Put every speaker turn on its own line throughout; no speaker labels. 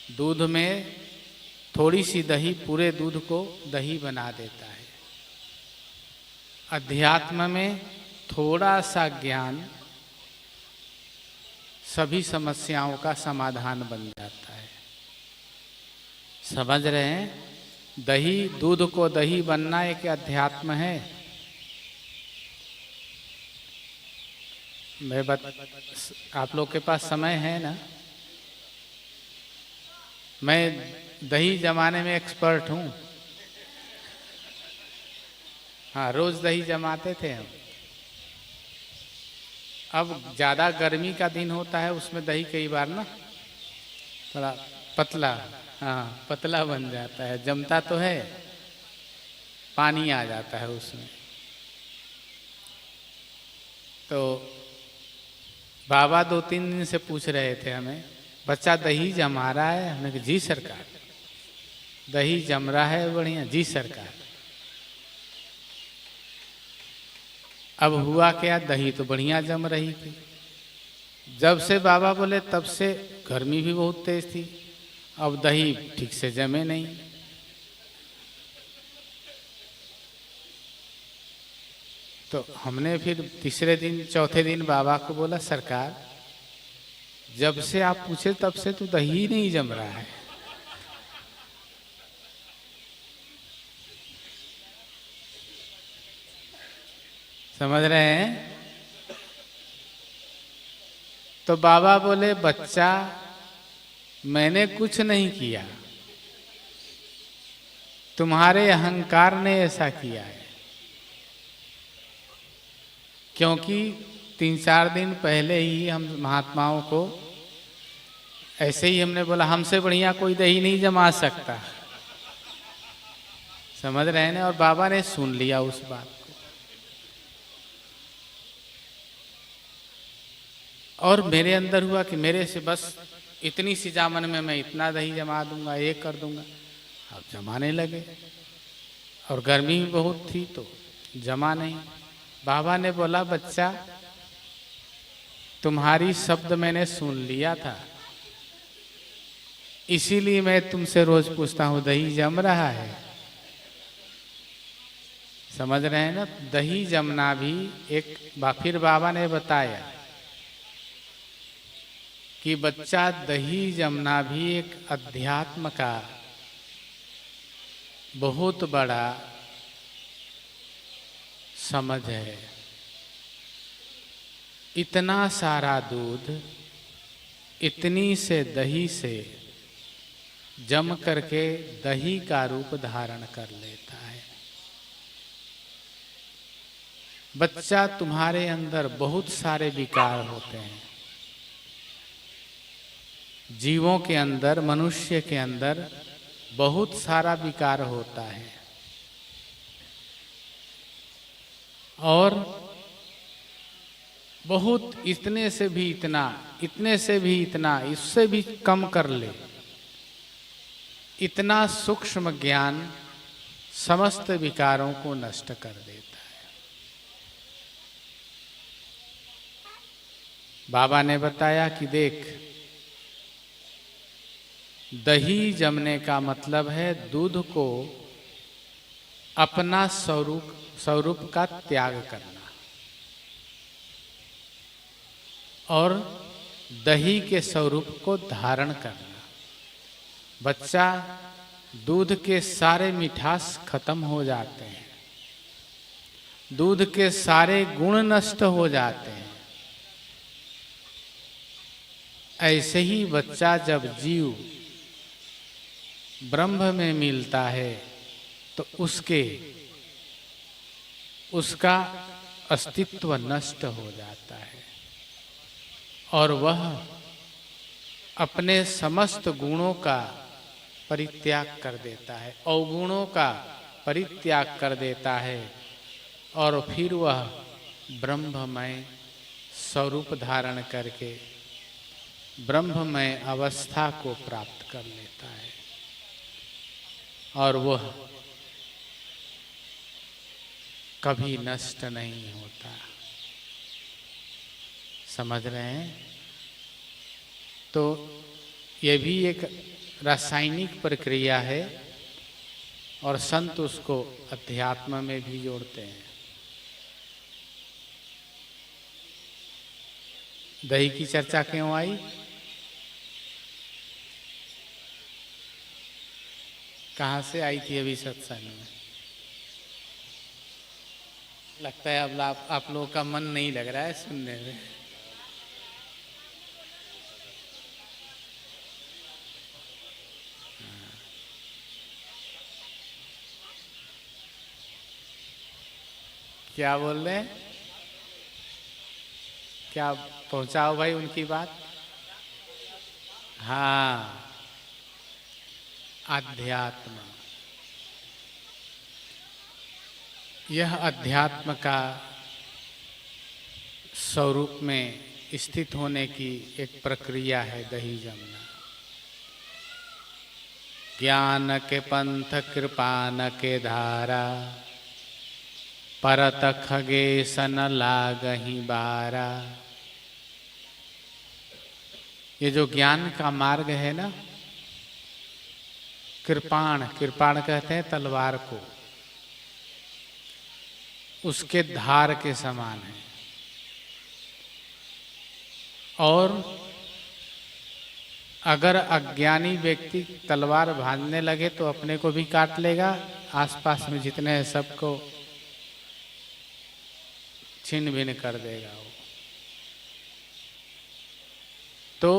दूध में थोड़ी सी दही पूरे दूध को दही बना देता है। अध्यात्म में थोड़ा सा ज्ञान सभी समस्याओं का समाधान बन जाता है। समझ रहे हैं? दही, दूध को दही बनना एक अध्यात्म है। आप लोग के पास समय है ना? मैं दही जमाने में एक्सपर्ट हूँ। हाँ, रोज दही जमाते थे हम। अब ज़्यादा गर्मी का दिन होता है, उसमें दही कई बार ना थोड़ा पतला, हाँ पतला बन जाता है। जमता तो है, पानी आ जाता है उसमें। तो बाबा 2-3 दिन से पूछ रहे थे हमें, बच्चा दही जमा रहा है? हमने कहा जी सरकार। दही जम रहा है बढ़िया? जी सरकार। अब हुआ क्या, दही तो बढ़िया जम रही थी। जब से बाबा बोले तब से गर्मी भी बहुत तेज थी, अब दही ठीक से जमे नहीं। तो हमने फिर तीसरे दिन चौथे दिन बाबा को बोला, सरकार जब से आप पूछे तब से तो दही नहीं जम रहा है। समझ रहे हैं? तो बाबा बोले, बच्चा मैंने कुछ नहीं किया, तुम्हारे अहंकार ने ऐसा किया है। क्योंकि 3-4 दिन पहले ही हम महात्माओं को ऐसे ही हमने बोला, हमसे बढ़िया कोई दही नहीं जमा सकता। समझ रहे हैं ना? और बाबा ने सुन लिया उस बात को। और मेरे अंदर हुआ कि मेरे से बस इतनी सी जामन में मैं इतना दही जमा दूंगा, ये कर दूंगा। अब जमाने लगे, और गर्मी भी बहुत थी तो जमा नहीं। बाबा ने बोला, बच्चा तुम्हारी शब्द मैंने सुन लिया था, इसीलिए मैं तुमसे रोज पूछता हूं दही जम रहा है? समझ रहे हैं ना? दही जमना भी एक फिर बाबा ने बताया कि बच्चा दही जमना भी एक अध्यात्म का बहुत बड़ा समझ है। इतना सारा दूध इतनी से दही से जम करके दही का रूप धारण कर लेता है। बच्चा तुम्हारे अंदर बहुत सारे विकार होते हैं। जीवों के अंदर, मनुष्य के अंदर बहुत सारा विकार होता है, और बहुत इतने से भी इतना, इतने से भी इतना, इससे भी कम कर ले, इतना सूक्ष्म ज्ञान समस्त विकारों को नष्ट कर देता है। बाबा ने बताया कि देख, दही जमने का मतलब है दूध को अपना स्वरूप का त्याग करना, और दही के स्वरूप को धारण करना। बच्चा, दूध के सारे मिठास खत्म हो जाते हैं, दूध के सारे गुण नष्ट हो जाते हैं। ऐसे ही बच्चा जब जीव ब्रह्म में मिलता है तो उसका अस्तित्व नष्ट हो जाता है, और वह अपने समस्त गुणों का परित्याग कर देता है, अवगुणों का परित्याग कर देता है, और फिर वह ब्रह्ममय स्वरूप धारण करके ब्रह्ममय अवस्था को प्राप्त कर लेता है, और वह कभी नष्ट नहीं होता। समझ रहे हैं? तो ये भी एक रासायनिक प्रक्रिया है और संत उसको अध्यात्म में भी जोड़ते हैं। दही की चर्चा क्यों आई? कहाँ से आई थी अभी सत्संग में? लगता है अब आप लोगों का मन नहीं लग रहा है सुनने में। क्या बोल रहे हैं? क्या पहुंचाओ भाई उनकी बात। हाँ, अध्यात्म। यह अध्यात्म का स्वरूप में स्थित होने की एक प्रक्रिया है दही जमना। ज्ञान के पंथ कृपान के धारा, परत खगेशन लागहि बारा। ये जो ज्ञान का मार्ग है ना, कृपाण, कृपाण कहते हैं तलवार को, उसके धार के समान है। और अगर अज्ञानी व्यक्ति तलवार भांजने लगे तो अपने को भी काट लेगा, आसपास में जितने हैं सबको छिन्न भिन्न कर देगा वो। तो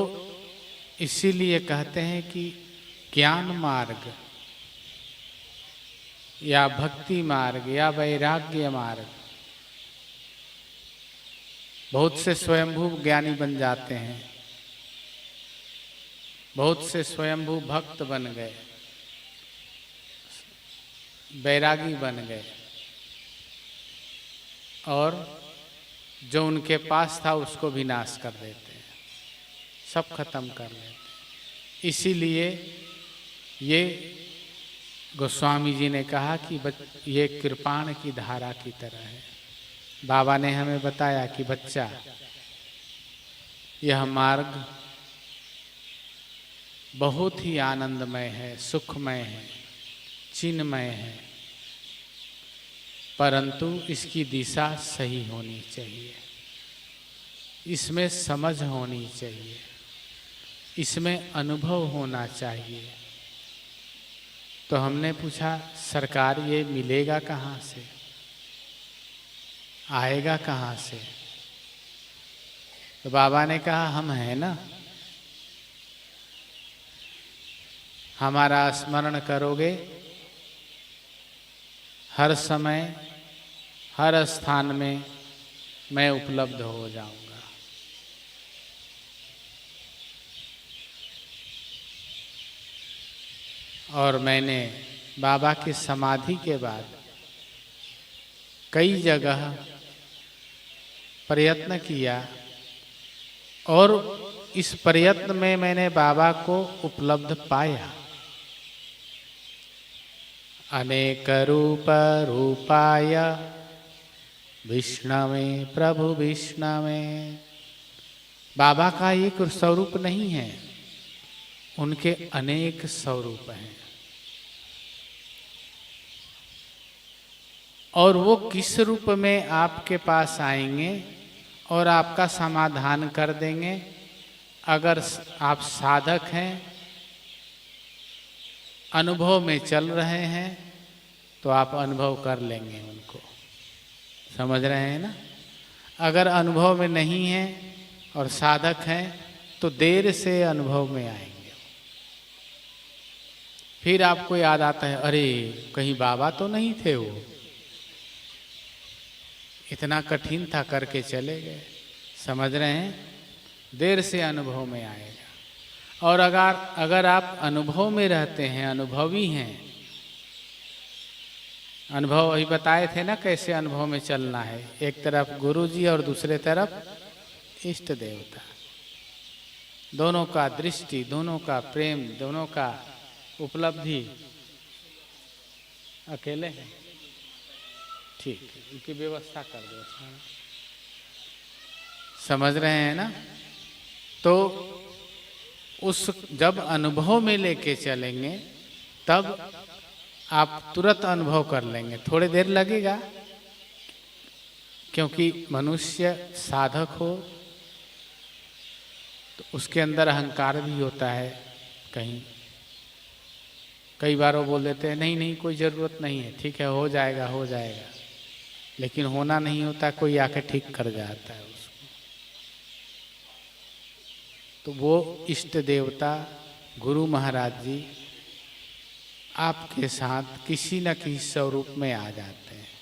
इसीलिए कहते हैं कि ज्ञान मार्ग या भक्ति मार्ग या वैराग्य मार्ग, बहुत से स्वयंभू ज्ञानी बन जाते हैं, बहुत से स्वयंभू भक्त बन गए, वैरागी बन गए, और जो उनके पास था उसको भी नाश कर देते हैं, सब खत्म कर लेते हैं। इसीलिए ये गोस्वामी जी ने कहा कि ये कृपाण की धारा की तरह है। बाबा ने हमें बताया कि बच्चा, यह मार्ग बहुत ही आनंदमय है, सुखमय है, चिन्मय है, परंतु इसकी दिशा सही होनी चाहिए, इसमें समझ होनी चाहिए, इसमें अनुभव होना चाहिए। तो हमने पूछा, सरकार ये मिलेगा कहाँ से, आएगा कहाँ से? तो बाबा ने कहा, हम हैं ना, हमारा स्मरण करोगे, हर समय हर स्थान में मैं उपलब्ध हो जाऊंगा। और मैंने बाबा की समाधि के बाद कई जगह प्रयत्न किया, और इस प्रयत्न में मैंने बाबा को उपलब्ध पाया। अनेक रूप रूपाय विष्णवे प्रभु विष्णवे। बाबा का एक स्वरूप नहीं है, उनके अनेक स्वरूप हैं। और वो किस रूप में आपके पास आएंगे और आपका समाधान कर देंगे, अगर आप साधक हैं, अनुभव में चल रहे हैं, तो आप अनुभव कर लेंगे उनको। समझ रहे हैं ना? अगर अनुभव में नहीं है और साधक हैं तो देर से अनुभव में आएंगे। फिर आपको याद आता है, अरे कहीं बाबा तो नहीं थे वो, इतना कठिन था करके चले गए। समझ रहे हैं? देर से अनुभव में आएगा। और अगर आप अनुभव में रहते हैं, अनुभवी हैं, अनुभव वही बताए थे ना कैसे अनुभव में चलना है, एक तरफ गुरु जी और दूसरे तरफ इष्ट देवता, दोनों का दृष्टि, दोनों का प्रेम, दोनों का उपलब्धि। अकेले हैं? ठीक है, उनकी व्यवस्था कर दो। समझ रहे हैं ना? तो उस जब अनुभव में लेके चलेंगे तब आप तुरंत अनुभव कर लेंगे। थोड़ी देर लगेगा, क्योंकि मनुष्य साधक हो तो उसके अंदर अहंकार भी होता है। कई बार वो बोल देते हैं नहीं नहीं कोई ज़रूरत नहीं है, ठीक है हो जाएगा हो जाएगा, लेकिन होना नहीं होता, कोई आके ठीक कर जाता है उसको। तो वो इष्ट देवता गुरु महाराज जी आपके साथ किसी न किसी स्वरूप में आ जाते हैं।